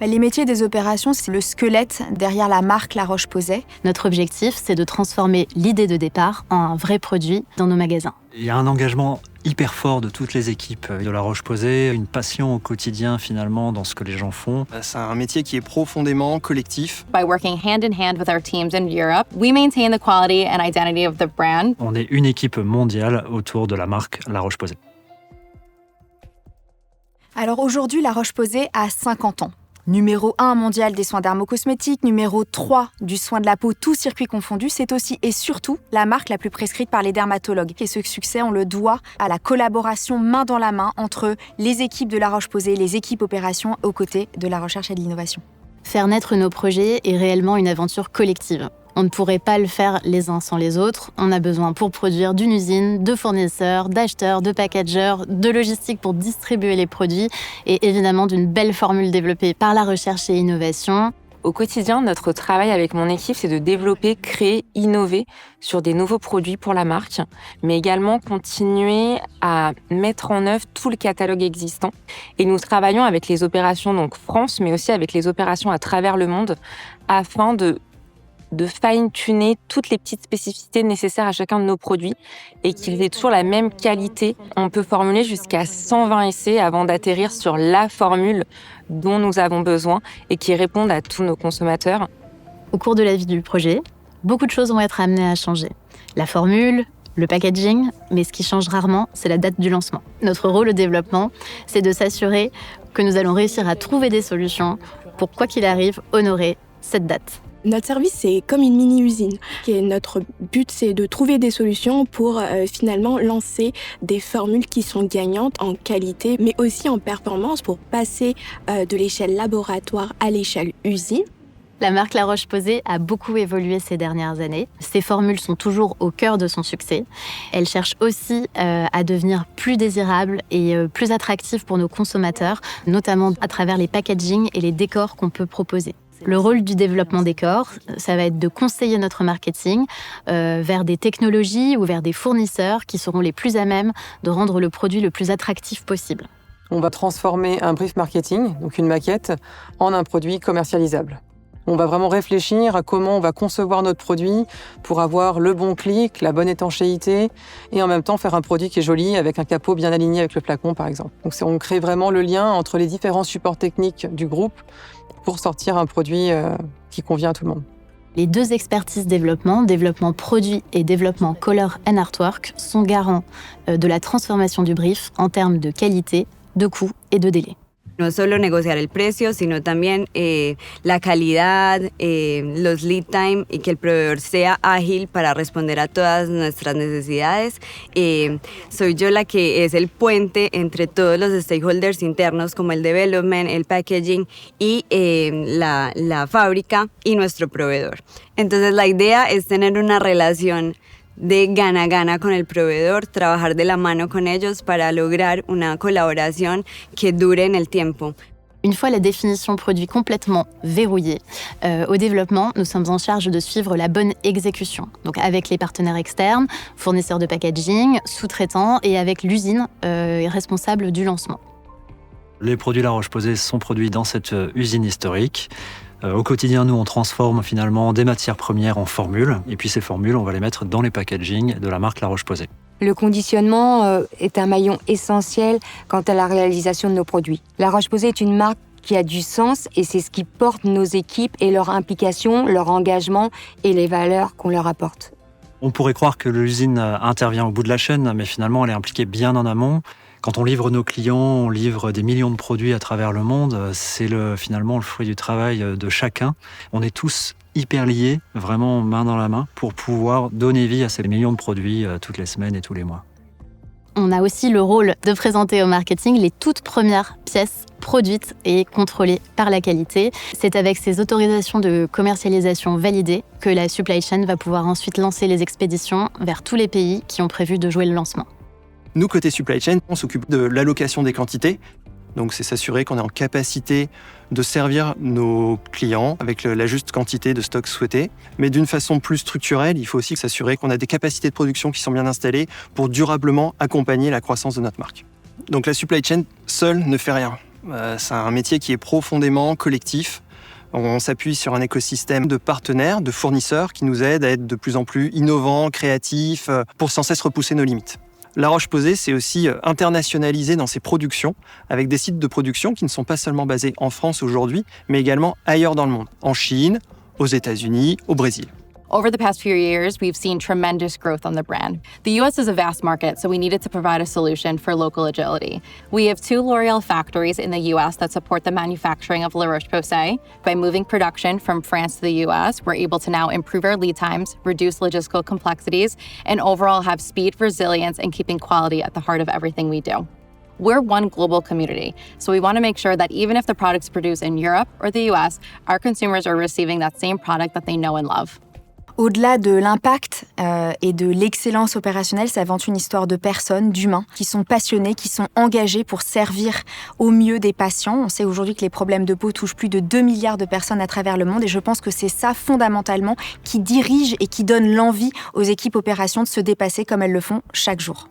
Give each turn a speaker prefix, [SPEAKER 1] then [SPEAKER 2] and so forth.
[SPEAKER 1] Les métiers des opérations, c'est le squelette derrière la marque La Roche-Posay.
[SPEAKER 2] Notre objectif, c'est de transformer l'idée de départ en un vrai produit dans nos magasins.
[SPEAKER 3] Il y a un engagement hyper fort de toutes les équipes de La Roche-Posay, une passion au quotidien finalement dans ce que les gens font.
[SPEAKER 4] C'est un métier qui est profondément collectif.
[SPEAKER 5] By working hand in hand with our teams in Europe, we maintain the quality and identity of the brand.
[SPEAKER 3] On est une équipe mondiale autour de la marque La Roche-Posay.
[SPEAKER 1] Alors aujourd'hui, La Roche-Posay a 50 ans. Numéro 1 mondial des soins dermocosmétiques, numéro 3 du soin de la peau, tout circuit confondu, c'est aussi et surtout la marque la plus prescrite par les dermatologues. Et ce succès, on le doit à la collaboration main dans la main entre les équipes de La Roche-Posay et les équipes opérations aux côtés de la recherche et de l'innovation.
[SPEAKER 2] Faire naître nos projets est réellement une aventure collective. On ne pourrait pas le faire les uns sans les autres. On a besoin pour produire d'une usine, de fournisseurs, d'acheteurs, de packagers, de logistique pour distribuer les produits et évidemment d'une belle formule développée par la recherche et innovation.
[SPEAKER 6] Au quotidien, notre travail avec mon équipe, c'est de développer, créer, innover sur des nouveaux produits pour la marque, mais également continuer à mettre en œuvre tout le catalogue existant. Et nous travaillons avec les opérations donc France, mais aussi avec les opérations à travers le monde, afin de fine-tuner toutes les petites spécificités nécessaires à chacun de nos produits et qu'ils aient toujours la même qualité. On peut formuler jusqu'à 120 essais avant d'atterrir sur la formule dont nous avons besoin et qui répondent à tous nos consommateurs.
[SPEAKER 2] Au cours de la vie du projet, beaucoup de choses vont être amenées à changer. La formule, le packaging, mais ce qui change rarement, c'est la date du lancement. Notre rôle au développement, c'est de s'assurer que nous allons réussir à trouver des solutions pour, quoi qu'il arrive, honorer cette date.
[SPEAKER 7] Notre service, c'est comme une mini-usine. Notre but, c'est de trouver des solutions pour finalement lancer des formules qui sont gagnantes en qualité, mais aussi en performance pour passer de l'échelle laboratoire à l'échelle usine.
[SPEAKER 2] La marque La Roche-Posay a beaucoup évolué ces dernières années. Ses formules sont toujours au cœur de son succès. Elle cherche aussi à devenir plus désirable et plus attractive pour nos consommateurs, notamment à travers les packagings et les décors qu'on peut proposer. Le rôle du développement décor, ça va être de conseiller notre marketing vers des technologies ou vers des fournisseurs qui seront les plus à même de rendre le produit le plus attractif possible.
[SPEAKER 8] On va transformer un brief marketing, donc une maquette, en un produit commercialisable. On va vraiment réfléchir à comment on va concevoir notre produit pour avoir le bon clic, la bonne étanchéité et en même temps faire un produit qui est joli avec un capot bien aligné avec le flacon par exemple. Donc on crée vraiment le lien entre les différents supports techniques du groupe pour sortir un produit qui convient à tout le monde.
[SPEAKER 2] Les deux expertises développement produit et développement color and artwork, sont garants de la transformation du brief en termes de qualité, de coût et de délai.
[SPEAKER 9] No solo negociar el precio, sino también la calidad, los lead time y que el proveedor sea ágil para responder a todas nuestras necesidades. Soy yo la que es el puente entre todos los stakeholders internos como el development, el packaging y la fábrica y nuestro proveedor. Entonces la idea es tener una relación de gana-gana con el proveedor, trabajar de la mano con ellos para lograr una colaboración que dure en el tiempo.
[SPEAKER 2] Une fois la définition produit complètement verrouillée, au développement, nous sommes en charge de suivre la bonne exécution. Donc avec les partenaires externes, fournisseurs de packaging, sous-traitants et avec l'usine responsable du lancement.
[SPEAKER 3] Les produits La Roche-Posay sont produits dans cette usine historique. Au quotidien, nous, on transforme finalement des matières premières en formules. Et puis ces formules, on va les mettre dans les packagings de la marque La Roche-Posay.
[SPEAKER 10] Le conditionnement est un maillon essentiel quant à la réalisation de nos produits. La Roche-Posay est une marque qui a du sens et c'est ce qui porte nos équipes et leur implication, leur engagement et les valeurs qu'on leur apporte.
[SPEAKER 3] On pourrait croire que l'usine intervient au bout de la chaîne, mais finalement, elle est impliquée bien en amont. Quand on livre nos clients, on livre des millions de produits à travers le monde. C'est finalement le fruit du travail de chacun. On est tous hyper liés, vraiment main dans la main, pour pouvoir donner vie à ces millions de produits toutes les semaines et tous les mois.
[SPEAKER 2] On a aussi le rôle de présenter au marketing les toutes premières pièces produites et contrôlées par la qualité. C'est avec ces autorisations de commercialisation validées que la supply chain va pouvoir ensuite lancer les expéditions vers tous les pays qui ont prévu de jouer le lancement.
[SPEAKER 4] Nous, côté supply chain, on s'occupe de l'allocation des quantités. Donc, c'est s'assurer qu'on est en capacité de servir nos clients avec la juste quantité de stock souhaité. Mais d'une façon plus structurelle, il faut aussi s'assurer qu'on a des capacités de production qui sont bien installées pour durablement accompagner la croissance de notre marque. Donc, la supply chain seule ne fait rien. C'est un métier qui est profondément collectif. On s'appuie sur un écosystème de partenaires, de fournisseurs qui nous aident à être de plus en plus innovants, créatifs, pour sans cesse repousser nos limites. La Roche-Posay, c'est aussi internationaliser dans ses productions, avec des sites de production qui ne sont pas seulement basés en France aujourd'hui, mais également ailleurs dans le monde, en Chine, aux États-Unis, au Brésil.
[SPEAKER 5] Over the past few years, we've seen tremendous growth on the brand. The US is a vast market, so we needed to provide a solution for local agility. We have 2 L'Oréal factories in the US that support the manufacturing of La Roche-Posay. By moving production from France to the US, we're able to now improve our lead times, reduce logistical complexities, and overall have speed, resilience, and keeping quality at the heart of everything we do. We're one global community, so we want to make sure that even if the product's produced in Europe or the US, our consumers are receiving that same product that they know and love.
[SPEAKER 1] Au-delà de l'impact et de l'excellence opérationnelle, c'est avant tout une histoire de personnes, d'humains, qui sont passionnés, qui sont engagés pour servir au mieux des patients. On sait aujourd'hui que les problèmes de peau touchent plus de 2 milliards de personnes à travers le monde et je pense que c'est ça, fondamentalement, qui dirige et qui donne l'envie aux équipes opérations de se dépasser comme elles le font chaque jour.